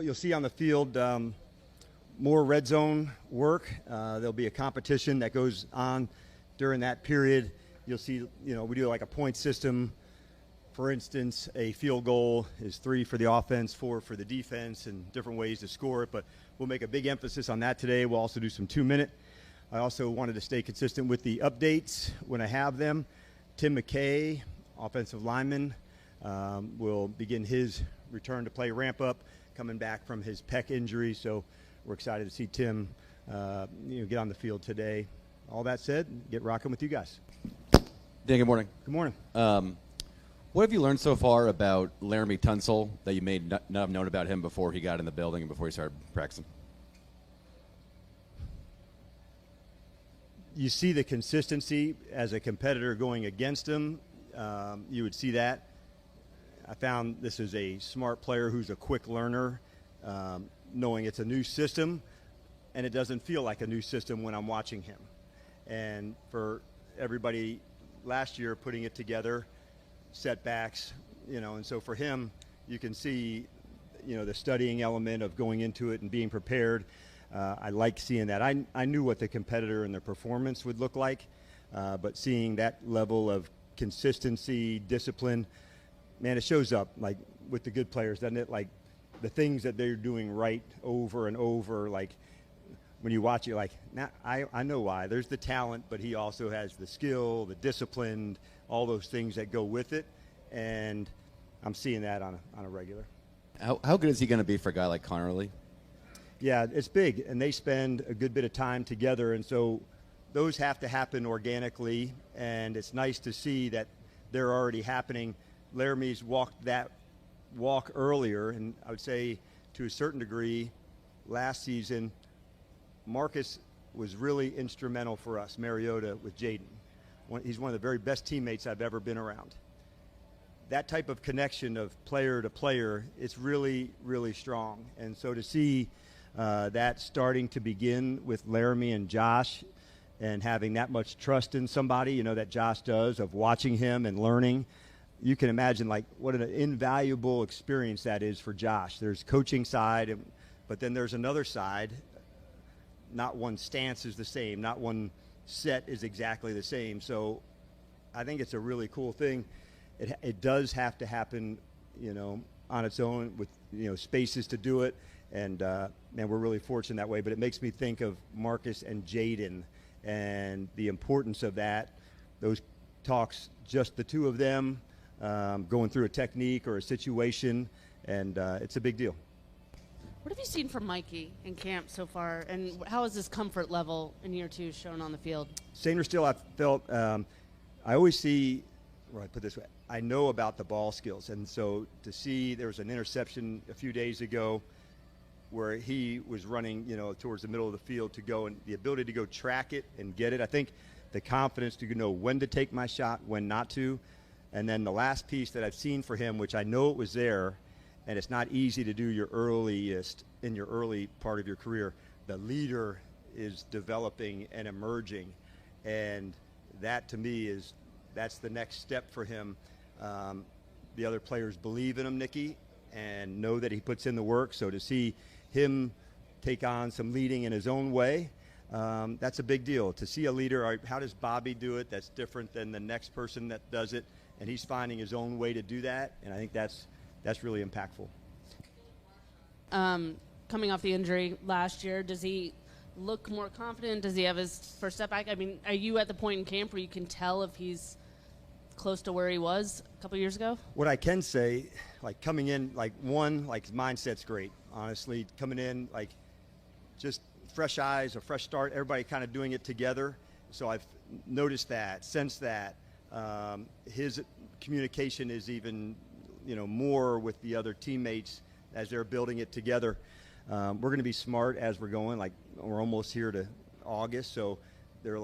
You'll see on the field more red zone work. There'll be a competition that goes on during that period. You'll see, we do like a point system. For instance, a field goal is 3 for the offense, 4 for the defense, and different ways to score it. But we'll make a big emphasis on that today. We'll also do some 2-minute. I also wanted to stay consistent with the updates when I have them. Tim McKay, offensive lineman, will begin his return to play ramp up, coming back from his pec injury. So we're excited to see Tim get on the field today. All that said, get rocking with you guys. Dan, good morning. Good morning. What have you learned so far about Laramie Tunsil that you may not have known about him before he got in the building and before he started practicing? You see the consistency as a competitor going against him. You would see that. I found this is a smart player who's a quick learner, knowing it's a new system, and it doesn't feel like a new system when I'm watching him. And for everybody last year putting it together, setbacks, and so for him, you can see, the studying element of going into it and being prepared. I like seeing that. I knew what the competitor and the performance would look like, but seeing that level of consistency, discipline, man, it shows up like with the good players, doesn't it? Like the things that they're doing right over and over, like when you watch it, like, now I know why. There's the talent, but he also has the skill, the discipline, all those things that go with it, and I'm seeing that on a regular. How good is he going to be for a guy like Connerly? Yeah, it's big, and they spend a good bit of time together, and so those have to happen organically, and it's nice to see that they're already happening. Laramie's walked that walk earlier, and I would say to a certain degree last season, Marcus was really instrumental for us, Mariota with Jaden. He's one of the very best teammates I've ever been around. That type of connection of player to player, it's really, really strong. And so to see that starting to begin with Laramie and Josh and having that much trust in somebody, that Josh does, of watching him and learning, you can imagine like what an invaluable experience that is for Josh. There's coaching side, but then there's another side. Not one stance is the same. Not one set is exactly the same. So I think it's a really cool thing. It does have to happen, on its own with, spaces to do it. And, man, we're really fortunate that way. But it makes me think of Marcus and Jaden and the importance of that. Those talks, just the two of them, going through a technique or a situation, and it's a big deal. What have you seen from Mikey in camp so far, and how is his comfort level in year 2 shown on the field? Same or still, I felt I always see, or I put it this way, I know about the ball skills, and so to see there was an interception a few days ago where he was running, towards the middle of the field to go, and the ability to go track it and get it. I think the confidence to know when to take my shot, when not to, and then the last piece that I've seen for him, which I know it was there, and it's not easy to do your earliest in your early part of your career. The leader is developing and emerging, and that to me that's the next step for him. The other players believe in him, Nikki, and know that he puts in the work. So to see him take on some leading in his own way, that's a big deal. To see a leader, how does Bobby do it? That's different than the next person that does it, and he's finding his own way to do that, and I think that's really impactful. Coming off the injury last year, does he look more confident? Does he have his first step back? I mean, are you at the point in camp where you can tell if he's close to where he was a couple years ago? What I can say, like coming in, his mindset's great. Honestly, coming in, just fresh eyes, a fresh start, everybody kind of doing it together. So I've noticed that, sensed that. His communication is even more with the other teammates as they're building it together. We're going to be smart as we're going. We're almost here to August, so they're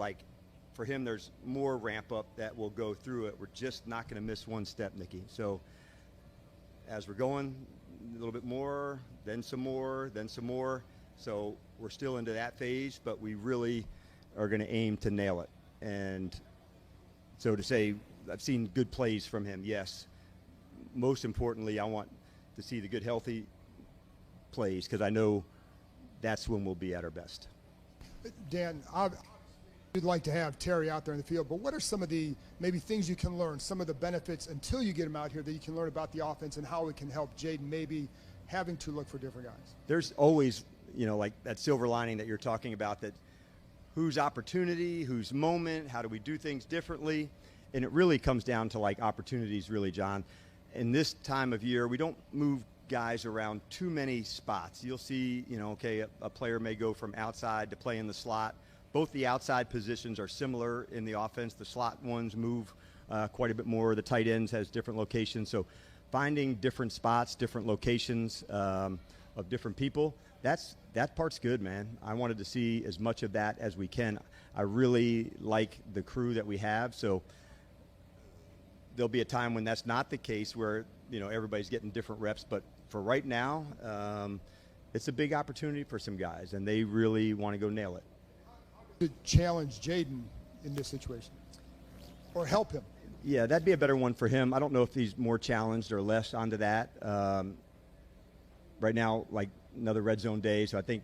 for him, there's more ramp up that will go through it. We're just not going to miss one step, Nikki. So as we're going, a little bit more, then some more, then some more. So we're still into that phase, but we really are going to aim to nail it. And so to say, I've seen good plays from him, yes. Most importantly, I want to see the good, healthy plays because I know that's when we'll be at our best. Dan, you'd like to have Terry out there in the field, but what are some of the maybe things you can learn, some of the benefits until you get him out here that you can learn about the offense and how it can help Jaden maybe having to look for different guys? There's always, like that silver lining that you're talking about, that whose opportunity, whose moment, how do we do things differently? And it really comes down to like opportunities, really, John. In this time of year, we don't move guys around too many spots. You'll see, a player may go from outside to play in the slot. Both the outside positions are similar in the offense. The slot ones move quite a bit more. The tight ends has different locations. So finding different spots, different locations of different people, that part's good, man. I wanted to see as much of that as we can. I really like the crew that we have. So there'll be a time when that's not the case where, everybody's getting different reps. But for right now, it's a big opportunity for some guys, and they really want to go nail it. To challenge Jaden in this situation or help him? Yeah, that'd be a better one for him. I don't know if he's more challenged or less onto that. Right now, like another red zone day, so I think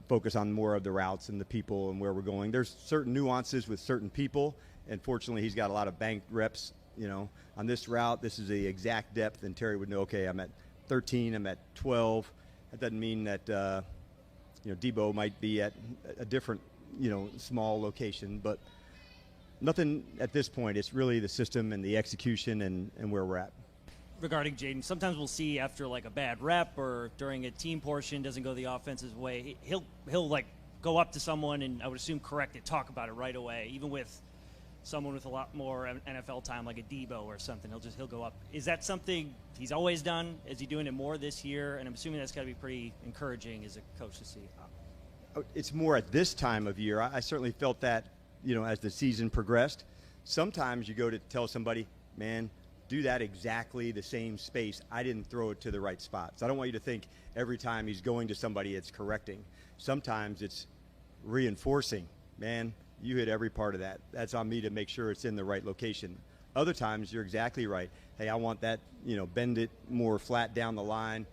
focus on more of the routes and the people and where we're going. There's certain nuances with certain people, and fortunately he's got a lot of banked reps. On this route, this is the exact depth, and Terry would know, okay, I'm at 13, I'm at 12. That doesn't mean that, Debo might be at a different, small location, but nothing at this point. It's really the system and the execution and where we're at. Regarding Jaden, sometimes we'll see after like a bad rep or during a team portion doesn't go the offense's way, he'll like go up to someone and I would assume correct it, talk about it right away, even with someone with a lot more NFL time like a Debo or something. He'll go up. Is that something he's always done? Is he doing it more this year? And I'm assuming that's got to be pretty encouraging as a coach to see. It's more at this time of year. I certainly felt that, as the season progressed. Sometimes you go to tell somebody, man, do that exactly the same space. I didn't throw it to the right spot. So I don't want you to think every time he's going to somebody it's correcting. Sometimes it's reinforcing. Man, you hit every part of that. That's on me to make sure it's in the right location. Other times you're exactly right. Hey, I want that, bend it more flat down the line,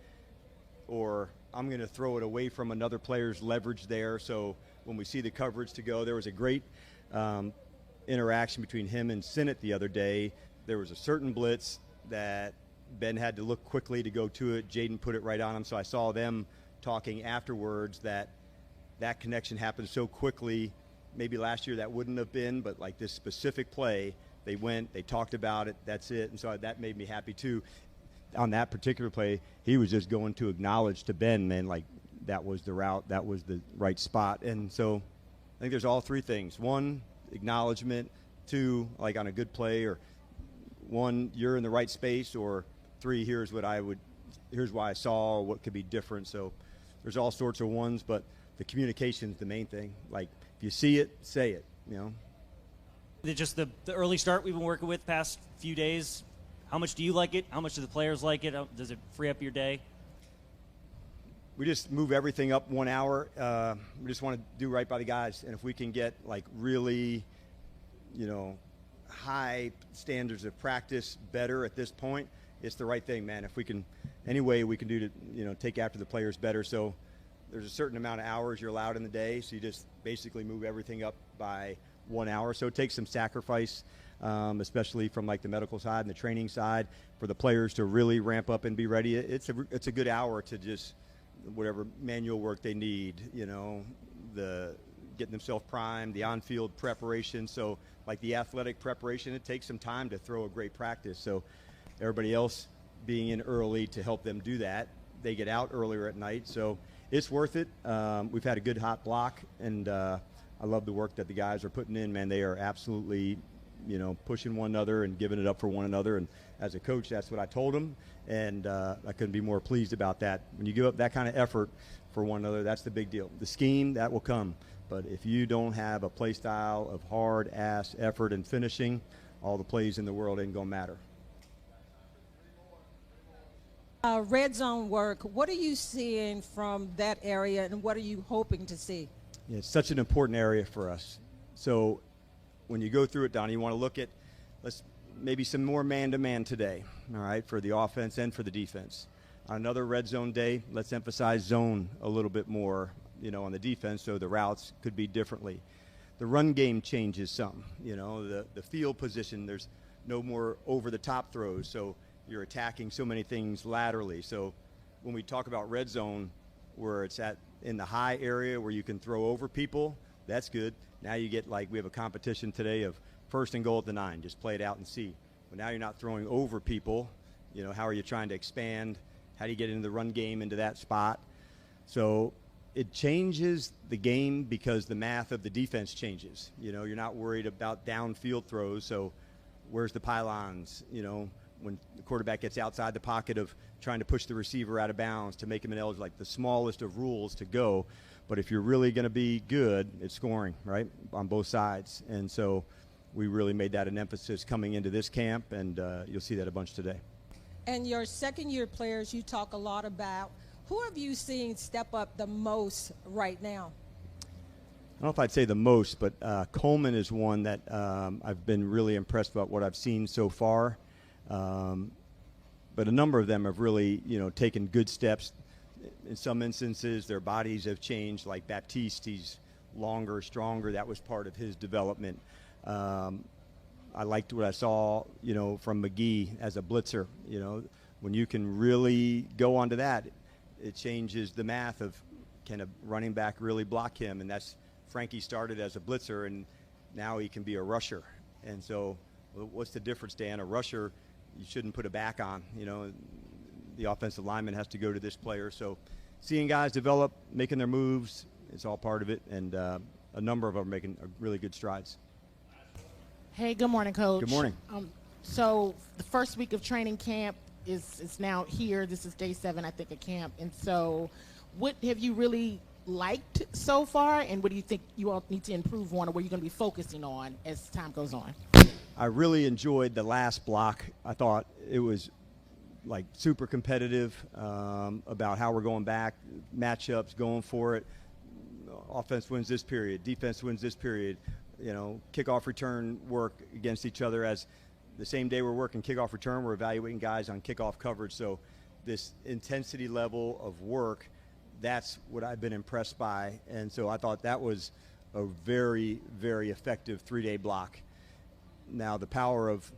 or I'm going to throw it away from another player's leverage there. So when we see the coverage to go, there was a great interaction between him and Sinnott the other day. There was a certain blitz that Ben had to look quickly to go to it. Jaden put it right on him. So I saw them talking afterwards that connection happened so quickly. Maybe last year that wouldn't have been, but like this specific play, they went, they talked about it, that's it. And so that made me happy too. On that particular play, he was just going to acknowledge to Ben, man, like that was the route, that was the right spot. And so I think there's all three things. One, acknowledgement. Two, like on a good play, or one, you're in the right space, or three, here's why I saw what could be different. So there's all sorts of ones, but the communication's the main thing. Like if you see it, say it, Just the early start we've been working with past few days, how much do you like it? How much do the players like it? Does it free up your day? We just move everything up 1 hour. We just want to do right by the guys. And if we can get like really, high standards of practice better at this point, it's the right thing, man. If we can, any way we can do to, take after the players better. So there's a certain amount of hours you're allowed in the day. So you just basically move everything up by 1 hour. So it takes some sacrifice, especially from like the medical side and the training side, for the players to really ramp up and be ready. It's a good hour to just whatever manual work they need, the getting themselves primed, the on-field preparation. So like the athletic preparation, it takes some time to throw a great practice. So everybody else being in early to help them do that. They get out earlier at night. So it's worth it. We've had a good hot block, and I love the work that the guys are putting in, man. They are absolutely, pushing one another and giving it up for one another. And as a coach, that's what I told them. And I couldn't be more pleased about that. When you give up that kind of effort for one another, that's the big deal. The scheme, that will come. But if you don't have a play style of hard-ass effort and finishing, all the plays in the world ain't going to matter. Red zone work, what are you seeing from that area, and what are you hoping to see? Yeah, it's such an important area for us. So when you go through it, Donnie, you want to look at maybe some more man-to-man today, all right, for the offense and for the defense. On another red zone day, let's emphasize zone a little bit more, on the defense, so the routes could be differently. The run game changes some, the field position, there's no more over-the-top throws, so you're attacking so many things laterally. So when we talk about red zone, where it's in the high area where you can throw over people, that's good. Now you get, we have a competition today of 1st and goal at the 9, just play it out and see. But now you're not throwing over people. How are you trying to expand? How do you get into the run game into that spot? So it changes the game because the math of the defense changes. You're not worried about downfield throws, so where's the pylons? When the quarterback gets outside the pocket of trying to push the receiver out of bounds to make him ineligible, the smallest of rules to go. But if you're really going to be good, it's scoring, right, on both sides. And so we really made that an emphasis coming into this camp, and you'll see that a bunch today. And your second-year players, you talk a lot about. Who have you seen step up the most right now? I don't know if I'd say the most, but Coleman is one that I've been really impressed about what I've seen so far. But a number of them have really, taken good steps. In some instances, their bodies have changed. Like Baptiste, he's longer, stronger. That was part of his development. I liked what I saw, from McGee as a blitzer. When you can really go onto that, it changes the math of can a running back really block him? And that's Frankie started as a blitzer, and now he can be a rusher. And so what's the difference, Dan? A rusher, you shouldn't put a back on. The offensive lineman has to go to this player. So seeing guys develop, making their moves, it's all part of it. And a number of them are making really good strides. Hey, good morning, Coach. Good morning. So the first week of training camp is now here. This is day 7, I think, of camp. And so what have you really liked so far, and what do you think you all need to improve on, or what are you going to be focusing on as time goes on? I really enjoyed the last block. I thought it was super competitive about how we're going back, matchups, going for it. Offense wins this period, defense wins this period. Kickoff return work against each other. As the same day we're working kickoff return, we're evaluating guys on kickoff coverage. So this intensity level of work, that's what I've been impressed by. And so I thought that was a very, very effective 3-day block. Now the power of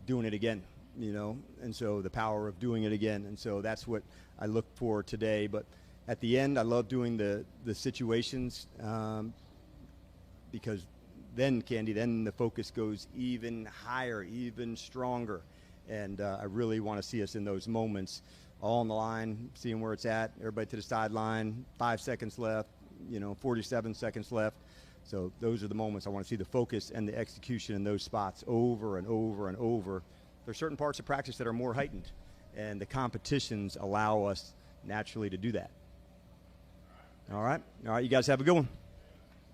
doing it again, and so the power of doing it again. And so that's what I look for today. But at the end, I love doing the situations because then, Candy, then the focus goes even higher, even stronger. And I really want to see us in those moments, all on the line, seeing where it's at, everybody to the sideline, 5 seconds left, 47 seconds left. So those are the moments I want to see the focus and the execution in those spots over and over and over. There are certain parts of practice that are more heightened, and the competitions allow us naturally to do that. All right, you guys have a good one.